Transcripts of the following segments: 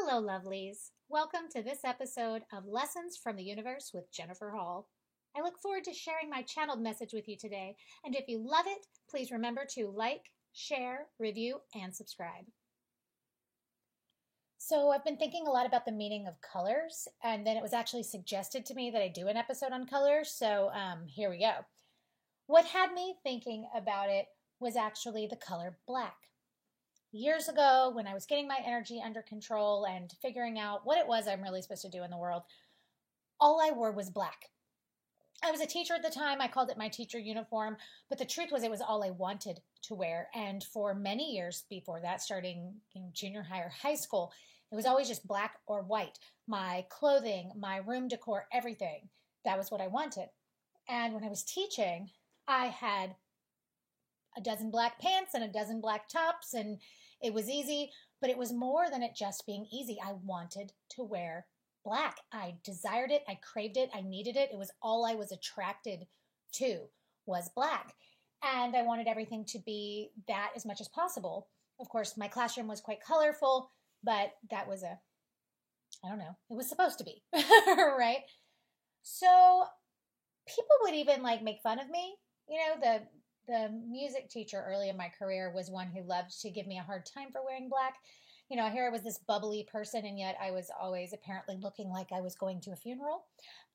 Hello, lovelies. Welcome to this episode of Lessons from the Universe with Jennifer Hall. I look forward to sharing my channeled message with you today, and if you love it, please remember to like, share, review, and subscribe. So, I've been thinking a lot about the meaning of colors, and then it was actually suggested to me that I do an episode on colors, so here we go. What had me thinking about it was actually the color black. Years ago, when I was getting my energy under control and figuring out what it was I'm really supposed to do in the world, all I wore was black. I was a teacher at the time. I called it my teacher uniform, but the truth was it was all I wanted to wear. And for many years before that, starting junior high or high school, it was always just black or white. My clothing, my room decor, everything. That was what I wanted. And when I was teaching, I had a dozen black pants and a dozen black tops, and it was easy, but it was more than it just being easy. I wanted to wear black. I desired it, I craved it, I needed it. It was all I was attracted to was black. And I wanted everything to be that as much as possible. Of course, my classroom was quite colorful, but that was I don't know, it was supposed to be, right? So people would even like make fun of me. The music teacher early in my career was one who loved to give me a hard time for wearing black. Here I was this bubbly person, and yet I was always apparently looking like I was going to a funeral.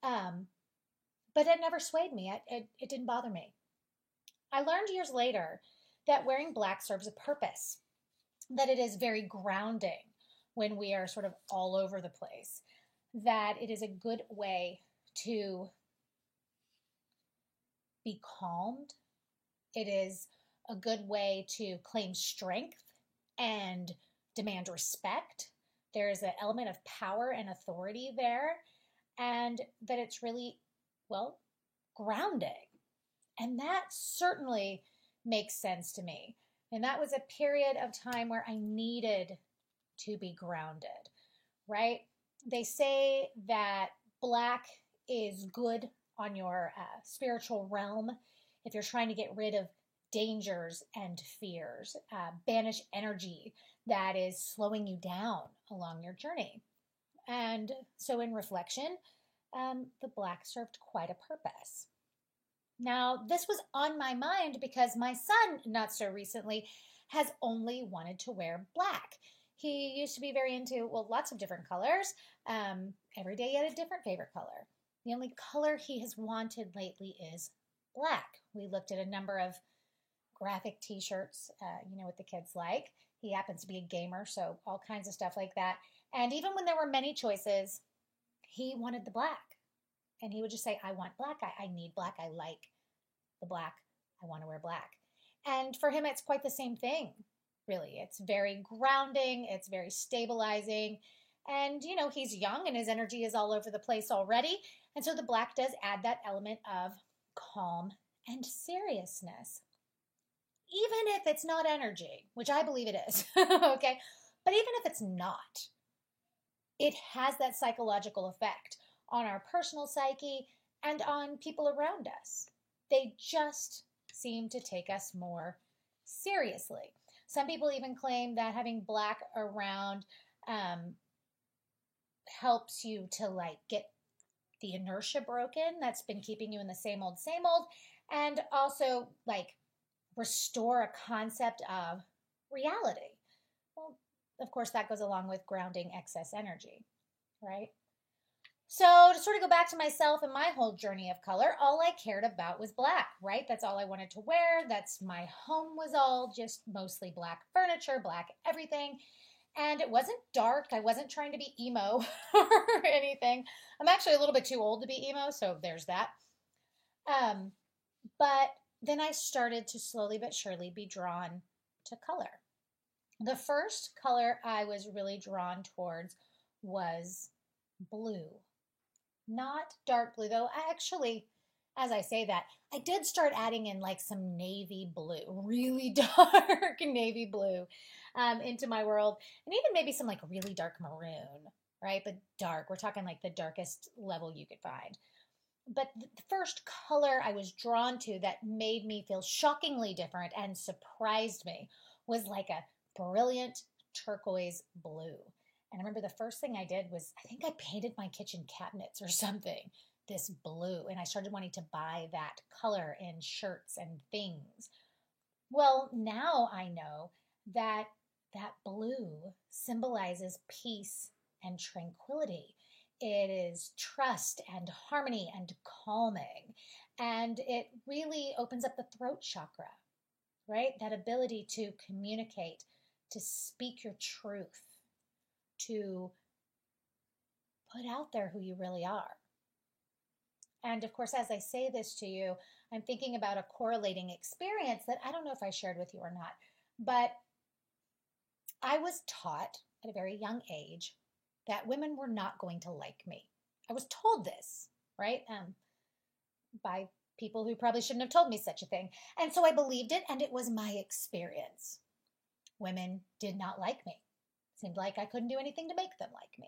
But it never swayed me. It didn't bother me. I learned years later that wearing black serves a purpose, that it is very grounding when we are sort of all over the place, that it is a good way to be calmed. It is a good way to claim strength and demand respect. There's an element of power and authority there, and that it's really, well, grounding. And that certainly makes sense to me. And that was a period of time where I needed to be grounded, right? They say that black is good on your spiritual realm if you're trying to get rid of dangers and fears, banish energy that is slowing you down along your journey. And so, in reflection, the black served quite a purpose. Now, this was on my mind because my son, not so recently, has only wanted to wear black. He used to be very into, well, lots of different colors. Every day he had a different favorite color. The only color he has wanted lately is black. We looked at a number of graphic t-shirts, what the kids like. He happens to be a gamer, so all kinds of stuff like that. And even when there were many choices, he wanted the black. And he would just say, I want black. I need black. I like the black. I want to wear black. And for him, it's quite the same thing, really. It's very grounding. It's very stabilizing. And, he's young and his energy is all over the place already. And so the black does add that element of calm and seriousness. Even if it's not energy, which I believe it is, okay? But even if it's not, it has that psychological effect on our personal psyche and on people around us. They just seem to take us more seriously. Some people even claim that having black around helps you to get the inertia broken that's been keeping you in the same old, and also restore a concept of reality. Well, of course, that goes along with grounding excess energy, right? So to sort of go back to myself and my whole journey of color, all I cared about was black, right? That's all I wanted to wear. My home was all just mostly black furniture, black everything. And it wasn't dark. I wasn't trying to be emo or anything. I'm actually a little bit too old to be emo, so there's that. But then I started to slowly but surely be drawn to color. The first color I was really drawn towards was blue. Not dark blue, though. I actually, as I say that, I did start adding in some navy blue, really dark navy blue into my world. And even maybe some really dark maroon, right? But dark, we're talking the darkest level you could find. But the first color I was drawn to that made me feel shockingly different and surprised me was a brilliant turquoise blue. And I remember the first thing I did was, I think I painted my kitchen cabinets or something this blue. And I started wanting to buy that color in shirts and things. Well, now I know that that blue symbolizes peace and tranquility. It is trust and harmony and calming. And it really opens up the throat chakra, right? That ability to communicate, to speak your truth, to put out there who you really are. And of course, as I say this to you, I'm thinking about a correlating experience that I don't know if I shared with you or not, but I was taught at a very young age that women were not going to like me. I was told this, right? By people who probably shouldn't have told me such a thing. And so I believed it, and it was my experience. Women did not like me. It seemed like I couldn't do anything to make them like me.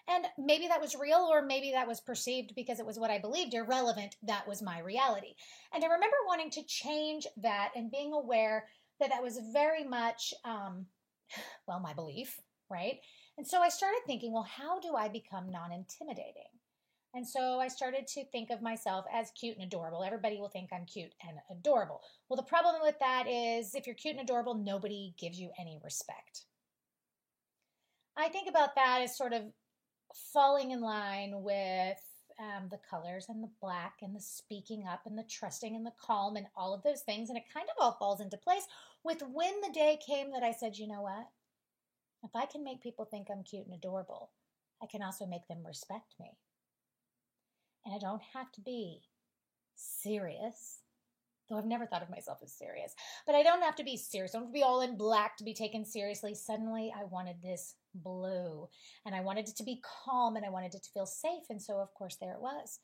And maybe that was real, or maybe that was perceived because it was what I believed. Irrelevant, that was my reality. And I remember wanting to change that and being aware that that was very much, my belief, right? And so I started thinking, well, how do I become non-intimidating? And so I started to think of myself as cute and adorable. Everybody will think I'm cute and adorable. Well, the problem with that is if you're cute and adorable, nobody gives you any respect. I think about that as sort of falling in line with the colors and the black and the speaking up and the trusting and the calm and all of those things. And it kind of all falls into place with when the day came that I said, you know what? If I can make people think I'm cute and adorable, I can also make them respect me. And I don't have to be serious, though I've never thought of myself as serious. But I don't have to be serious. I don't have to be all in black to be taken seriously. Suddenly, I wanted this blue, and I wanted it to be calm, and I wanted it to feel safe. And so, of course, there it was.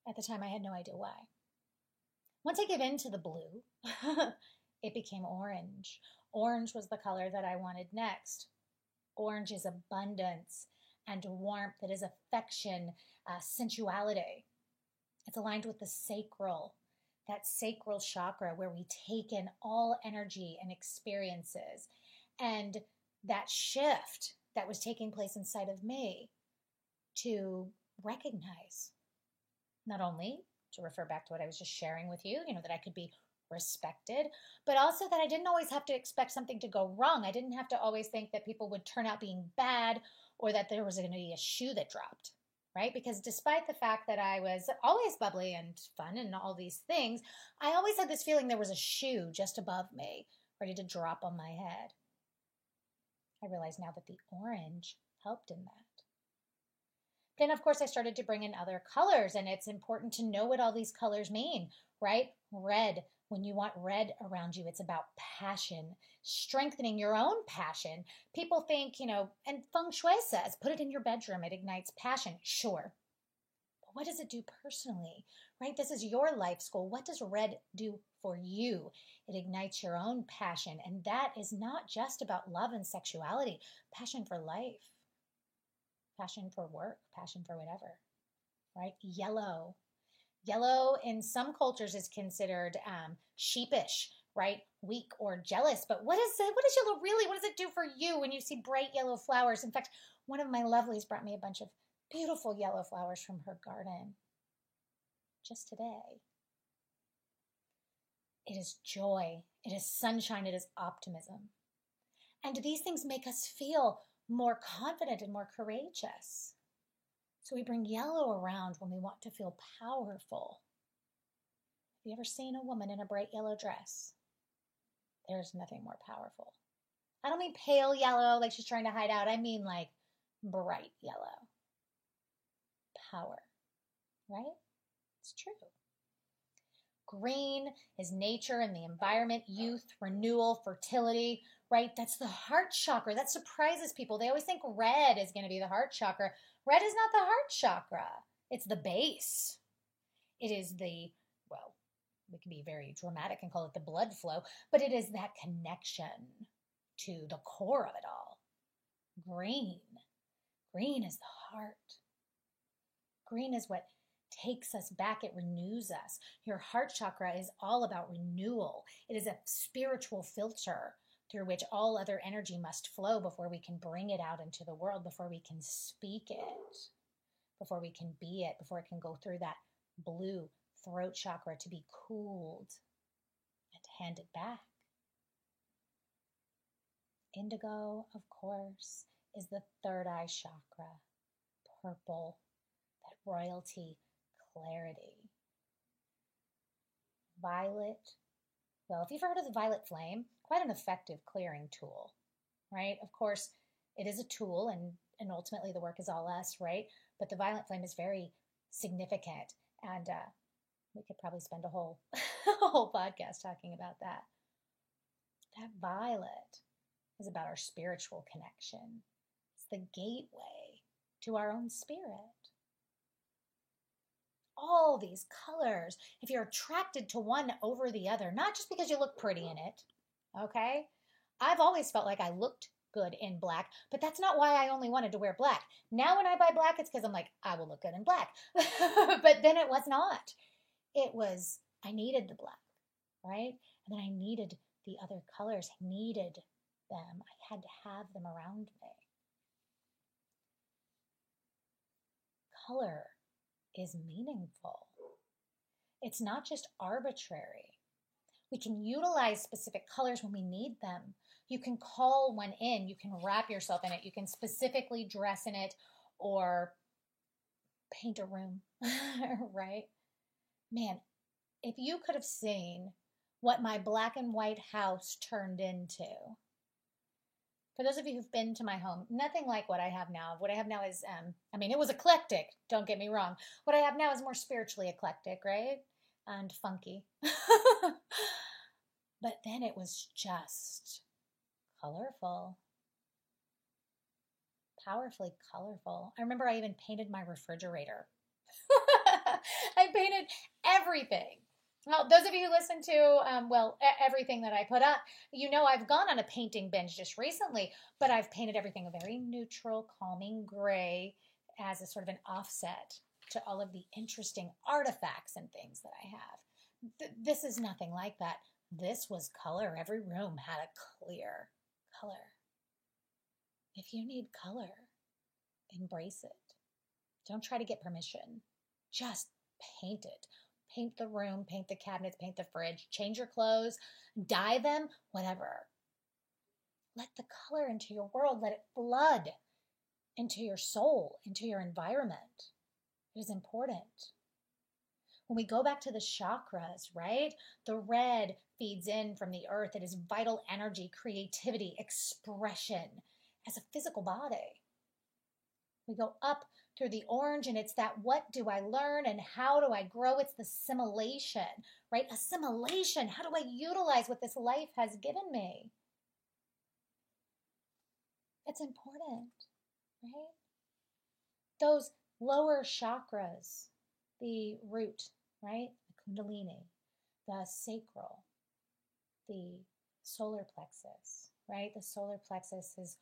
At the time, I had no idea why. Once I gave in to the blue, it became orange. Orange was the color that I wanted next. Orange is abundance and warmth. It is affection, sensuality. It's aligned with the sacral, that sacral chakra where we take in all energy and experiences. And that shift that was taking place inside of me to recognize, not only to refer back to what I was just sharing with you, that I could be respected, but also that I didn't always have to expect something to go wrong. I didn't have to always think that people would turn out being bad or that there was going to be a shoe that dropped, right? Because despite the fact that I was always bubbly and fun and all these things, I always had this feeling there was a shoe just above me, ready to drop on my head. I realize now that the orange helped in that. Then, of course, I started to bring in other colors, and it's important to know what all these colors mean, right? Red. When you want red around you, it's about passion, strengthening your own passion. People think, and feng shui says, put it in your bedroom. It ignites passion. Sure. But what does it do personally, right? This is your life school. What does red do for you? It ignites your own passion. And that is not just about love and sexuality, passion for life, passion for work, passion for whatever, right? Yellow. Yellow in some cultures is considered sheepish, right? Weak or jealous. But what is yellow really? What does it do for you when you see bright yellow flowers? In fact, one of my lovelies brought me a bunch of beautiful yellow flowers from her garden just today. It is joy. It is sunshine. It is optimism. And these things make us feel more confident and more courageous. So we bring yellow around when we want to feel powerful. Have you ever seen a woman in a bright yellow dress? There's nothing more powerful. I don't mean pale yellow like she's trying to hide out. I mean like bright yellow. Power, right? It's true. Green is nature and the environment, youth, renewal, fertility, right? That's the heart chakra. That surprises people. They always think red is going to be the heart chakra. Red is not the heart chakra. It's the base. It is we can be very dramatic and call it the blood flow, but it is that connection to the core of it all. Green. Green is the heart. Green is what takes us back. It renews us. Your heart chakra is all about renewal. It is a spiritual filter through which all other energy must flow before we can bring it out into the world, before we can speak it, before we can be it, before it can go through that blue throat chakra to be cooled and handed back. Indigo, of course, is the third eye chakra. Purple, that royalty, clarity. Violet, well, if you've heard of the violet flame, quite an effective clearing tool, right? Of course, it is a tool, and ultimately the work is all us, right? But the violet flame is very significant, and we could probably spend a whole a whole podcast talking about that. That violet is about our spiritual connection. It's the gateway to our own spirit. All these colors, if you're attracted to one over the other, not just because you look pretty in it, okay? I've always felt like I looked good in black, but that's not why I only wanted to wear black. Now when I buy black, it's because I'm like, I will look good in black. But then it was not. It was, I needed the black, right? And then I needed the other colors. I needed them. I had to have them around me. Color is meaningful. It's not just arbitrary. We can utilize specific colors when we need them. You can call one in, you can wrap yourself in it, you can specifically dress in it or paint a room, right? Man, if you could have seen what my black and white house turned into. For those of you who've been to my home, nothing like what I have now. What I have now is, it was eclectic, don't get me wrong. What I have now is more spiritually eclectic, right? And funky. But then it was just colorful. Powerfully colorful. I remember I even painted my refrigerator. I painted everything. Well, those of you who listen to, everything that I put up, you know I've gone on a painting binge just recently, but I've painted everything a very neutral, calming gray as a sort of an offset to all of the interesting artifacts and things that I have. This is nothing like that. This was color. Every room had a clear color. If you need color, embrace it. Don't try to get permission. Just paint it. Paint the room, paint the cabinets, paint the fridge, change your clothes, dye them, whatever. Let the color into your world. Let it flood into your soul, into your environment. It is important. When we go back to the chakras, right? The red feeds in from the earth. It is vital energy, creativity, expression as a physical body. We go up through the orange, and it's that what do I learn and how do I grow? It's the assimilation, right? Assimilation. How do I utilize what this life has given me? It's important, right? Those lower chakras, the root, right? The kundalini, the sacral, the solar plexus, right? The solar plexus is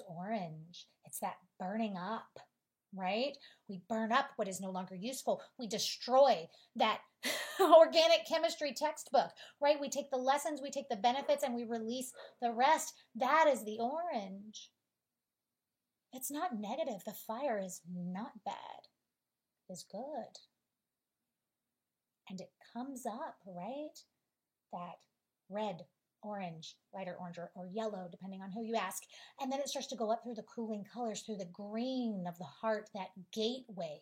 orange. It's that burning up, right? We burn up what is no longer useful. We destroy that organic chemistry textbook, right? We take the lessons, we take the benefits, and we release the rest. That is the orange. It's not negative. The fire is not bad. It's good. And it comes up, right? That red, orange, lighter orange, or yellow, depending on who you ask. And then it starts to go up through the cooling colors, through the green of the heart, that gateway,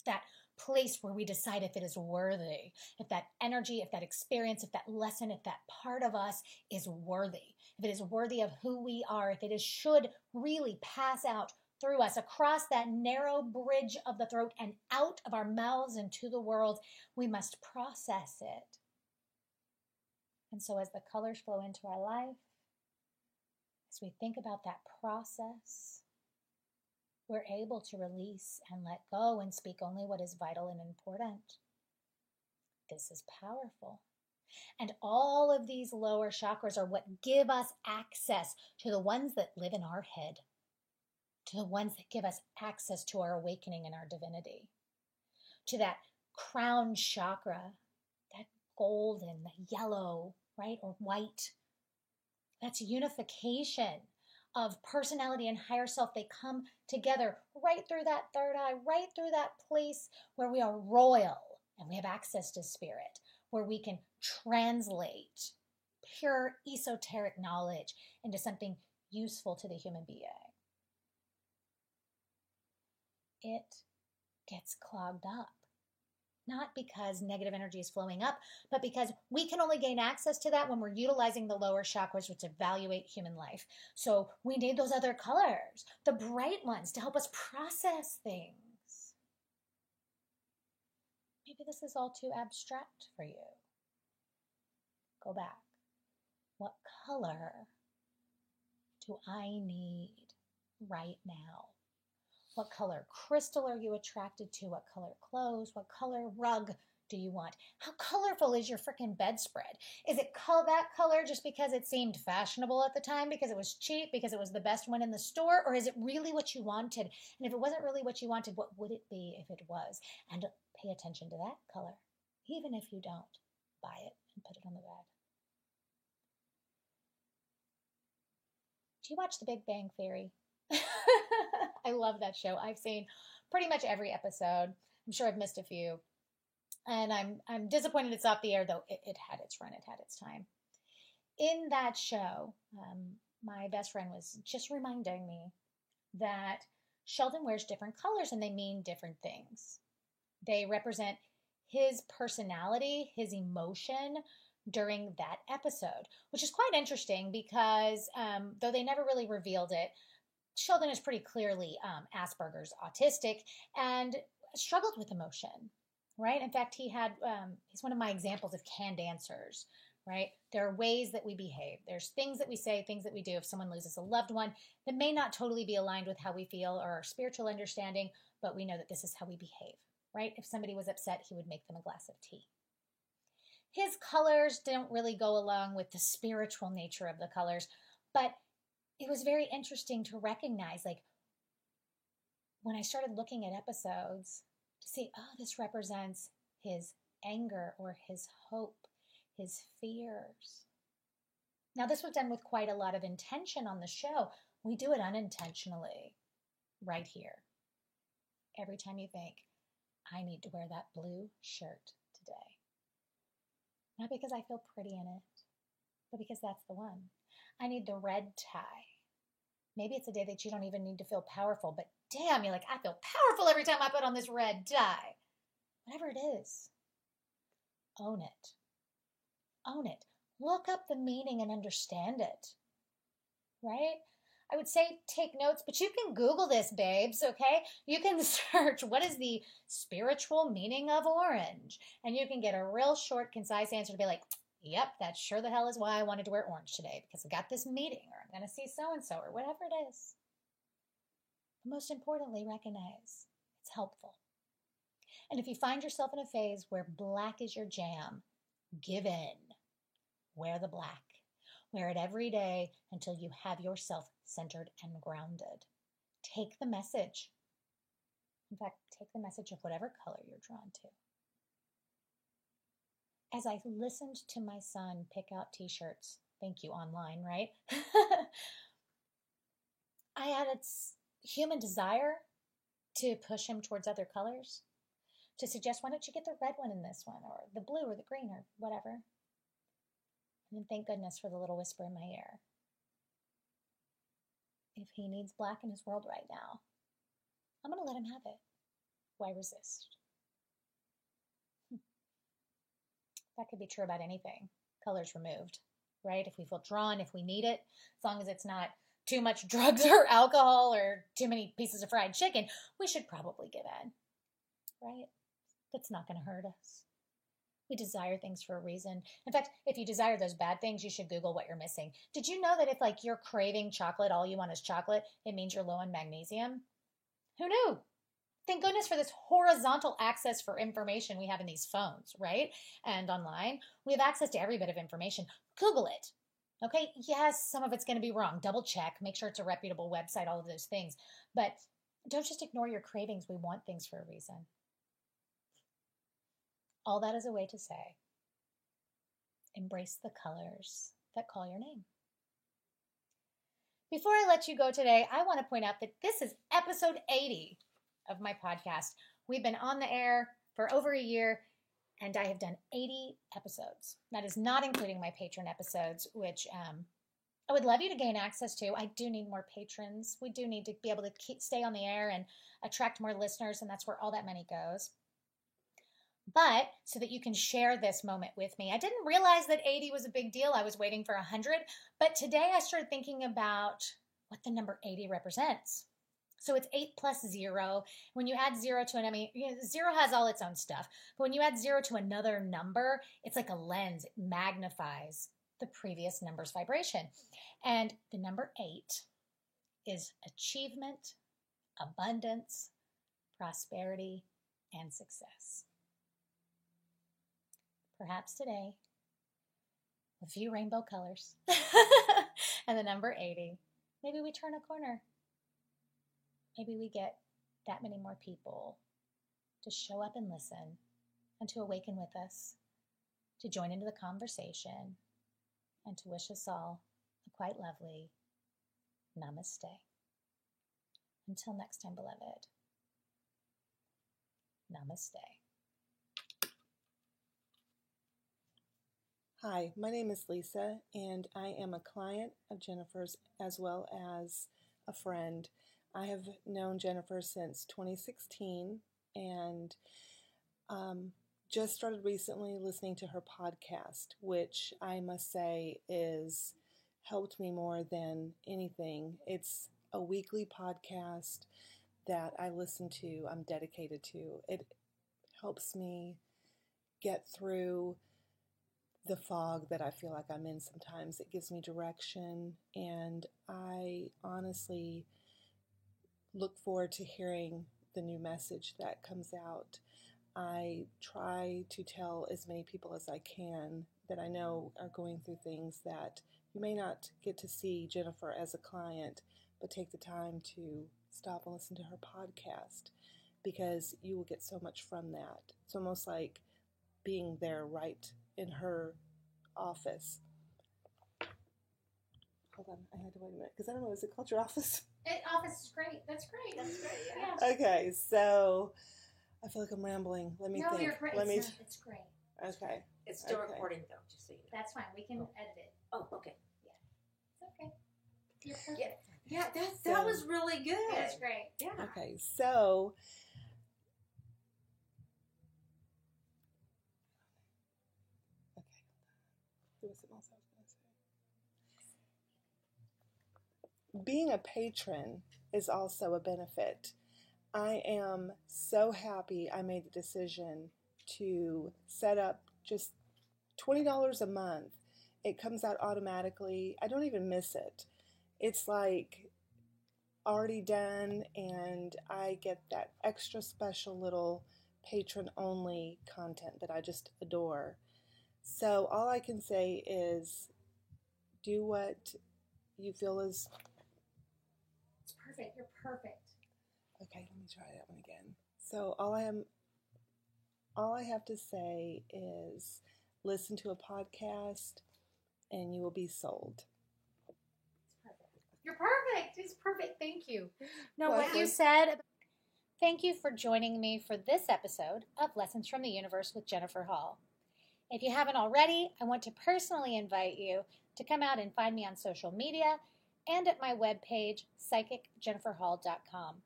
that place where we decide if it is worthy, if that energy, if that experience, if that lesson, if that part of us is worthy, if it is worthy of who we are, if it should really pass out through us across that narrow bridge of the throat and out of our mouths into the world, we must process it. And so as the colors flow into our life, as we think about that process, we're able to release and let go and speak only what is vital and important. This is powerful. And all of these lower chakras are what give us access to the ones that live in our head, to the ones that give us access to our awakening and our divinity, to that crown chakra, that golden, the yellow, right, or white, That's unification of personality and higher self. They come together right through that third eye, right through that place where we are royal and we have access to spirit, where we can translate pure esoteric knowledge into something useful to the human being. It gets clogged up. Not because negative energy is flowing up, but because we can only gain access to that when we're utilizing the lower chakras, which evaluate human life. So we need those other colors, the bright ones, to help us process things. Maybe this is all too abstract for you. Go back. What color do I need right now? What color crystal are you attracted to? What color clothes? What color rug do you want? How colorful is your freaking bedspread? Is it that color just because it seemed fashionable at the time, because it was cheap, because it was the best one in the store? Or is it really what you wanted? And if it wasn't really what you wanted, what would it be if it was? And pay attention to that color, even if you don't buy it and put it on the bed. Do you watch The Big Bang Theory? I love that show. I've seen pretty much every episode. I'm sure I've missed a few. And I'm disappointed it's off the air, though it had its run, it had its time. In that show, my best friend was just reminding me that Sheldon wears different colors and they mean different things. They represent his personality, his emotion during that episode, which is quite interesting because though they never really revealed it, Sheldon is pretty clearly Asperger's autistic and struggled with emotion, right? In fact, he's one of my examples of canned answers, right? There are ways that we behave. There's things that we say, things that we do if someone loses a loved one that may not totally be aligned with how we feel or our spiritual understanding, but we know that this is how we behave, right? If somebody was upset, he would make them a glass of tea. His colors don't really go along with the spiritual nature of the colors, but it was very interesting to recognize, like, when I started looking at episodes to see, oh, this represents his anger or his hope, his fears. Now, this was done with quite a lot of intention on the show. We do it unintentionally right here. Every time you think, I need to wear that blue shirt today. Not because I feel pretty in it, but because that's the one. I need the red tie. Maybe it's a day that you don't even need to feel powerful, but damn, you're like, I feel powerful every time I put on this red tie. Whatever it is, own it. Own it. Look up the meaning and understand it, right? I would say take notes, but you can Google this, babes, okay? You can search what is the spiritual meaning of orange, and you can get a real short, concise answer to be like, yep, that sure the hell is why I wanted to wear orange today, because I got this meeting, or I'm going to see so-and-so, or whatever it is. But most importantly, recognize it's helpful. And if you find yourself in a phase where black is your jam, give in. Wear the black. Wear it every day until you have yourself centered and grounded. Take the message. In fact, take the message of whatever color you're drawn to. As I listened to my son pick out t-shirts, thank you online, right? I had its human desire to push him towards other colors, to suggest, why don't you get the red one in this one, or the blue or the green or whatever. And thank goodness for the little whisper in my ear. If he needs black in his world right now, I'm going to let him have it. Why resist? That could be true about anything. Colors removed, right? If we feel drawn, if we need it, as long as it's not too much drugs or alcohol or too many pieces of fried chicken, we should probably give in, right? That's not going to hurt us. We desire things for a reason. In fact, if you desire those bad things, you should Google what you're missing. Did you know that if like you're craving chocolate, all you want is chocolate, it means you're low on magnesium? Who knew? Thank goodness for this horizontal access for information we have in these phones, right? And online. We have access to every bit of information. Google it. Okay? Yes, some of it's going to be wrong. Double check. Make sure it's a reputable website, all of those things. But don't just ignore your cravings. We want things for a reason. All that is a way to say, embrace the colors that call your name. Before I let you go today, I want to point out that this is episode 80 of my podcast. We've been on the air for over a year, and I have done 80 episodes. That is not including my patron episodes, which I would love you to gain access to. I do need more patrons. We do need to be able to stay on the air and attract more listeners, and that's where all that money goes. But so that you can share this moment with me. I didn't realize that 80 was a big deal. I was waiting for 100. But today I started thinking about what the number 80 represents. So it's 8 plus 0. When you add 0 to an, 0 has all its own stuff. But when you add 0 to another number, it's like a lens. It magnifies the previous number's vibration. And the number 8 is achievement, abundance, prosperity, and success. Perhaps today, a few rainbow colors and the number 80, maybe we turn a corner. Maybe we get that many more people to show up and listen and to awaken with us, to join into the conversation, and to wish us all a quite lovely namaste. Until next time, beloved, namaste. Hi, my name is Lisa, and I am a client of Jennifer's as well as a friend. I have known Jennifer since 2016 and just started recently listening to her podcast, which I must say is helped me more than anything. It's a weekly podcast that I listen to, I'm dedicated to. It helps me get through the fog that I feel like I'm in sometimes. It gives me direction, and I honestly look forward to hearing the new message that comes out. I try to tell as many people as I can that I know are going through things that you may not get to see Jennifer as a client, but take the time to stop and listen to her podcast because you will get so much from that. It's almost like being there right in her office. Hold on, I had to wait a minute because I don't know, is it called your office? Office is great. That's great. Yeah. Okay, so I feel like I'm rambling. Let me think. You're great. It's great. Okay. It's still recording though, just so you know. That's fine. We can edit it. Oh, okay. It's okay. You're perfect. Yeah, that was really good. That's great. Yeah. Okay, so there was something else I was going to say. Being a patron is also a benefit. I am so happy I made the decision to set up just $20 a month. It comes out automatically. I don't even miss it. It's like already done, and I get that extra special little patron-only content that I just adore. So all I can say is do what you feel is... It's perfect. You're perfect. Okay, let me try that one again. So all I have to say is listen to a podcast and you will be sold. It's perfect. You're perfect. It's perfect. Thank you. No, Well, what you said. Thank you for joining me for this episode of Lessons from the Universe with Jennifer Hall. If you haven't already, I want to personally invite you to come out and find me on social media and at my webpage, psychicjenniferhall.com.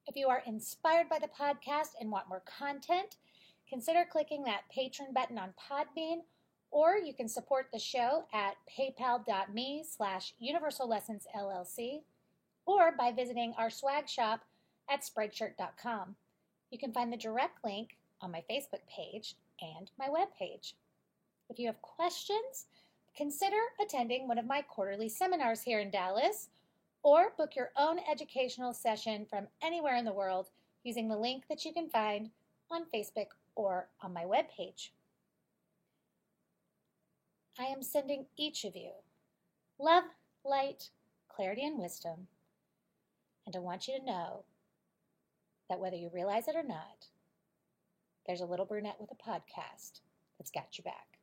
If you are inspired by the podcast and want more content, consider clicking that patron button on Podbean, or you can support the show at paypal.me/Universal Lessons LLC, or by visiting our swag shop at spreadshirt.com. You can find the direct link on my Facebook page and my webpage. If you have questions, consider attending one of my quarterly seminars here in Dallas, or book your own educational session from anywhere in the world using the link that you can find on Facebook or on my webpage. I am sending each of you love, light, clarity, and wisdom, and I want you to know that whether you realize it or not, there's a little brunette with a podcast that's got your back.